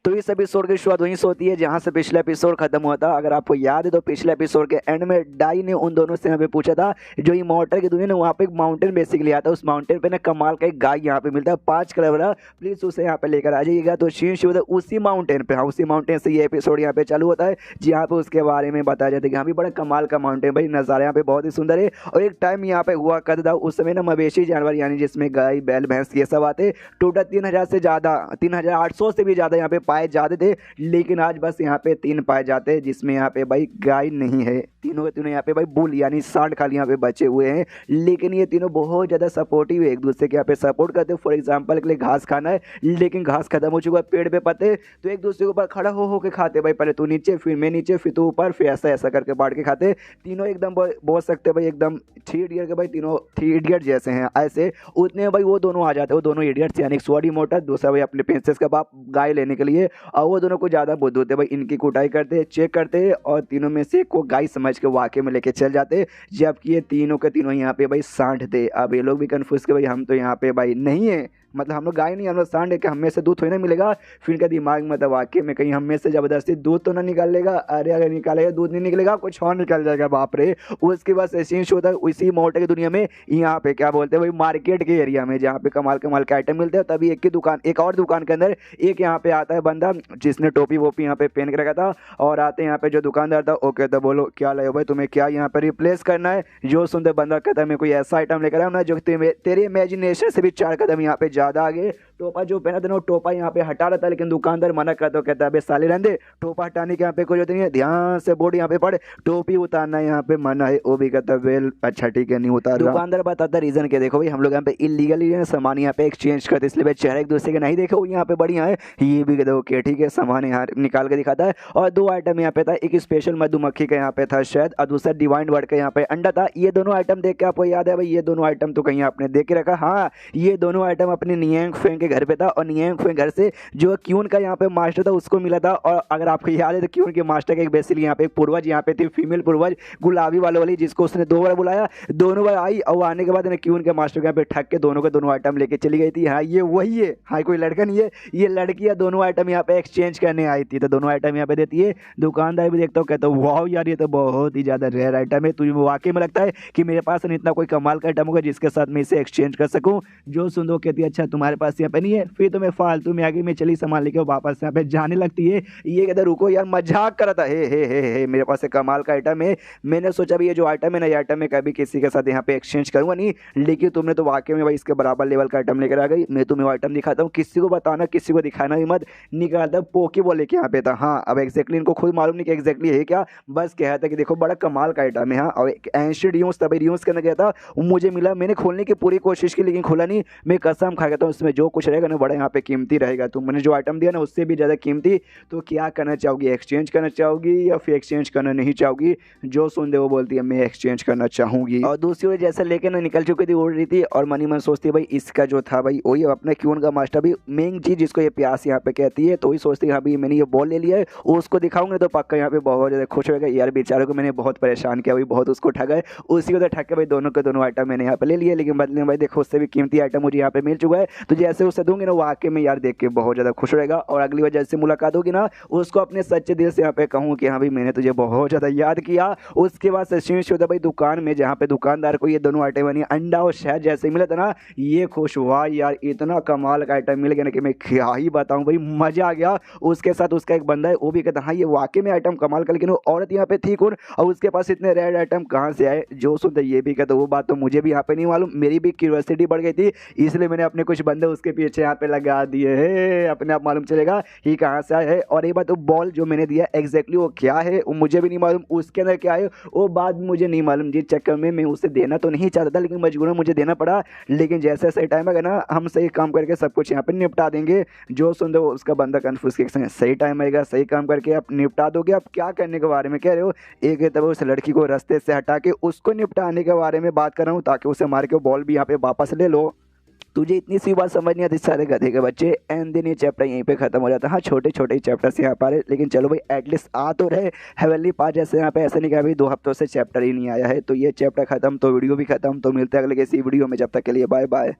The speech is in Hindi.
तो इस एपिसोड की शुरुआत वहीं से होती है जहां से पिछला एपिसोड खत्म हुआ था। अगर आपको याद है तो पिछले एपिसोड के एंड में डाई ने उन दोनों से यहाँ पे पूछा था, जो इमॉर्टल की दुनिया ना वहाँ पे एक माउंटेन बेसिकली आता है, उस माउंटेन पे ना कमाल का एक गाय यहाँ पे मिलता है 5 कलर वाला, प्लीज उसे यहाँ पे लेकर आ जाइएगा। तो शीन शिव उसी माउंटेन पे, हाँ उसी माउंटेन से ये एपिसोड यहाँ पे चालू होता है, जहाँ पे उसके बारे में बताया जाता है कि यहाँ भी बड़ा कमाल का माउंटेन भाई, नज़ारा यहाँ पे बहुत ही सुंदर है। और एक टाइम यहाँ पे हुआ करता था उस समय ना मवेशी जानवर यानी जिसमें गाय बैल भैंस ये सब आते, टोटल 3000 से ज़्यादा, 3800 से भी ज़्यादा यहाँ पे पाए जाते थे। लेकिन आज बस यहाँ पे 3 पाए जाते हैं, जिसमें यहाँ पे भाई गाय नहीं है। तीनों के तीनों यहाँ पे भाई बुल यानी सांड खाली यहाँ पे बचे हुए हैं। लेकिन ये तीनों बहुत ज़्यादा सपोर्टिव है, एक दूसरे के यहाँ पे सपोर्ट करते हैं। फॉर एग्जाम्पल के लिए घास खाना है, लेकिन घास खत्म हो चुका है पेड़ पे पत्ते, तो एक दूसरे के ऊपर खड़ा हो के खाते भाई, पहले तू नीचे फिर मैं नीचे फिर तू ऊपर, फिर ऐसा ऐसा करके बांट के खाते। तीनों एकदम बोल सकते भाई एकदम 3 इडियट के भाई, तीनों 3 इडियट जैसे हैं। ऐसे उतने भाई वो दोनों आ जाते हैं, वो दोनों इडियट्स यानी स्वॉर्डी मोटर, दूसरा भाई अपने प्रिंसेस का बाप गाय लेने के लिए, और वो दोनों को ज़्यादा बुद्ध होते भाई, इनकी कुटाई करते चेक करते और तीनों में से को गाय समझ के वाकई में लेके चल जाते। जबकि ये तीनों के तीनों यहाँ पे भाई सांड थे। अब ये लोग भी कन्फ्यूज के भाई हम तो यहाँ पे भाई नहीं है, मतलब हम लोग गाय नहीं, हम लोग सांड है कि हमें से दूध थोड़ी ना मिलेगा। फिर इनका दिमाग में मतलब वाकई में कहीं हमें से ज़बरदस्ती दूध तो ना निकाल लेगा। अरे अगर निकालेगा दूध नहीं निकलेगा कुछ और निकल जाएगा बाप रे। उसके बाद सीन शो होता है उसी मोटर की दुनिया में, यहाँ पे क्या बोलते हैं भाई मार्केट के एरिया में, जहाँ पे कमाल कमाल के आइटम मिलते हैं। तभी एक की दुकान, एक और दुकान के अंदर एक यहाँ पे आता है बंदा जिसने टोपी वोपी यहाँ पे पहन के रखा था, और आते यहाँ पे जो दुकानदार था ओके तो बोलो क्या लाए भाई, तुम्हें क्या यहाँ पे रिप्लेस करना है। जो सुनते बंदा कहता है मैं कोई ऐसा आइटम लेकर आया ना जो तेरे इमेजिनेशन से भी 4 कदम यहाँ पे ज़्यादा आगे। टोपा जो पहना था ना वो टोपा यहाँ पे हटा रहा था, लेकिन दुकानदार मना करता है, कहता है अबे साले रहने दे, टोपा हटाने के यहाँ पे कोई जरूरत नहीं है, ध्यान से बोर्ड यहाँ पे पढ़, टोपी उतारना यहाँ पे मना है। वो भी कहता है वेल अच्छा ठीक है नहीं उतार रहा। दुकानदार बताता रीजन के, देखो भाई हम लोग यहाँ पे इलीगली सामान यहाँ पे एक्सचेंज करते, इसलिए भाई चेहरे एक दूसरे के नहीं देखे वो यहाँ पे बढ़िया है। ये भी कहते ओके ठीक है, सामान यहाँ निकाल के दिखाता है। और 2 आइटम यहाँ पे था, एक स्पेशल मधुमक्खी का यहाँ पे था शायद, और दूसरा डिवाइन वर्ड का यहाँ पे अंडा था। ये दोनों आइटम देख के आपको याद है भाई, ये दोनों आइटम तो कहीं आपने देख के रखा। हाँ ये दोनों आइटम अपने नियंग फेंग के घर पे था, और नियंग फेंग घर से जो क्यून का यहाँ पे मास्टर था उसको मिला था। और अगर आपको याद है तो क्यून के मास्टर का एक बेसिकली यहाँ पे एक पूर्वज यहाँ पे थी, फीमेल पूर्वज गुलाबी वाली, जिसको उसने 2 बार बुलाया, दोनों बार आई, और आने के बाद क्यून के मास्टर के यहाँ पे ठग के दोनों के दोनों आइटम लेके चली गई थी। हाँ ये वही है, हाँ कोई लड़का नहीं है, ये लड़की है। दोनों आइटम यहाँ पे एक्सचेंज करने आई थी, तो दोनों आइटम यहाँ पे देती है। दुकानदार भी देखता हूँ कहता हूँ वाह यार ये तो बहुत ही ज़्यादा रेयर आइटम है, तुझे वाकई में लगता है कि मेरे पास इतना कोई कमाल का आइटम होगा जिसके साथ मैं इसे एक्सचेंज कर सकूँ। जो सुन दो कहती है अच्छा तुम्हारे पास यहाँ पे नहीं है, फिर तो मैं फालतू में आगे में चली सामान लेके वापस यहाँ पे जाने लगती है। ये कहता रुको यार मजाक कर रहा था, हे मेरे पास एक कमाल का आइटम है। मैंने सोचा भी ये जो आइटम है ना, ये आइटम मैं कभी किसी के साथ यहाँ पे एक्सचेंज करूँगा नहीं, लेकिन तुमने तो वाकई में भाई इसके बराबर लेवल का आइटम लेकर आ गई। मैं तुम्हें वो आइटम दिखाता हूँ, किसी को बताना किसी को दिखाना भी मत। निकालता पोके बोले के यहाँ पे था। हाँ अब एक्जैक्टली इनको खुद मालूम नहीं कि एक्जैक्टली है क्या, बस कहा था कि देखो बड़ा कमाल का आइटम है। हाँ और एंशियंट यूज तभी यूज करने गया था, मुझे मिला, मैंने खोलने की पूरी कोशिश की लेकिन खोला नहीं। मैं कसम खा गया था उसमें जो कुछ रहेगा ना बड़ा यहाँ पे कीमती रहेगा। तुमने जो आइटम दिया ना उससे भी ज़्यादा कीमती। तो क्या करना चाहोगी, एक्सचेंज करना चाहोगी या फिर एक्सचेंज करना नहीं चाहोगी? जो सुन दे वो बोलती है मैं एक्सचेंज करना चाहूँगी। और दूसरी ओर जैसे लेके ना निकल चुकी थी, उड़ रही थी, और मनी मन सोचती है भाई इसका जो था भाई वही अपने क्यून का मास्टर भी मेन चीज़ जिसको ये प्यास यहाँ पे कहती है, तो वही सोचती है हाँ भाई मैंने ये बॉल ले लिया है, उसको दिखाऊंगे तो पक्का यहाँ पे बहुत ज़्यादा खुश होगा। यार बेचारे को मैंने बहुत परेशान किया, भाई बहुत उसको ठगा है, उसी को तो ठग के भाई दोनों के दोनों आइटम मैंने यहाँ पे ले लिया, लेकिन बदले में भाई देखो उससे भी कीमती आइटम मुझे यहाँ पे मिल चुका है। तो जैसे उसे दूंगी ना वाकई में यार देख के बहुत ज़्यादा खुश रहेगा, और अगली बार जैसे मुलाकात होगी ना उसको अपने सच्चे दिल से यहाँ पे कहूँ कि हाँ भाई मैंने तुझे बहुत ज़्यादा याद किया। उसके बाद सचिन होता भाई दुकान में, जहाँ पे दुकानदार को ये दोनों आइटम यानी अंडा और शहद जैसे मिला था ना, ये खुश हुआ यार इतना कमाल का आइटम मिल गया ना कि मैं क्या ही बताऊँ भाई, मज़ा आ गया। उसके साथ उसका एक बंदा है वो भी कहता हाँ ये वाकई में आइटम कमाल का, लेकिन वो औरत यहाँ पे थी कौन और उसके पास इतने रेयर आइटम कहाँ से आए? जो सुनते ये भी कहते वो बात तो मुझे भी यहाँ पे नहीं मालूम, मेरी भी क्यूरियोसिटी बढ़ गई थी, इसलिए मैंने अपने कुछ बंदे उसके पीछे यहाँ पे लगा दिए है, अपने आप मालूम चलेगा कि कहाँ से आए है। और एक बात वो बॉल जो मैंने दिया एग्जैक्टली वो क्या है वो मुझे भी नहीं मालूम, उसके अंदर क्या है वो बात मुझे नहीं मालूम। जिस चक्कर में मैं उसे देना तो नहीं चाहता था, लेकिन मजबूरन मुझे देना पड़ा। लेकिन जैसे सही टाइम आएगा ना हम सही काम करके सब कुछ यहाँ पे निपटा देंगे। जो सुन दो उसका बंदा कन्फ्यूज के सही टाइम आएगा सही काम करके आप निपटा दोगे। आप क्या करने के बारे में कह रहे हो? एक तब उस लड़की को रास्ते से हटा के उसको निपटाने के बारे में बात कर रहा हूँ, ताकि उसे मार के बॉल भी यहाँ पे वापस ले लो। तुझे इतनी सी बात समझ नहीं आती सारे गधे के बच्चे। एंड दिन ये चैप्टर यहीं पे खत्म हो जाता है। हाँ छोटे छोटे चैप्टर यहाँ पर, लेकिन चलो भाई एटलीस्ट आ तो रहे। हेवनली पार्ट जैसे यहाँ पे ऐसा नहीं कि अभी 2 हफ्तों से चैप्टर ही नहीं आया है। तो ये चैप्टर खत्म तो वीडियो भी खत्म। तो मिलते हैं अगले किसी वीडियो में, जब तक के लिए बाय बाय।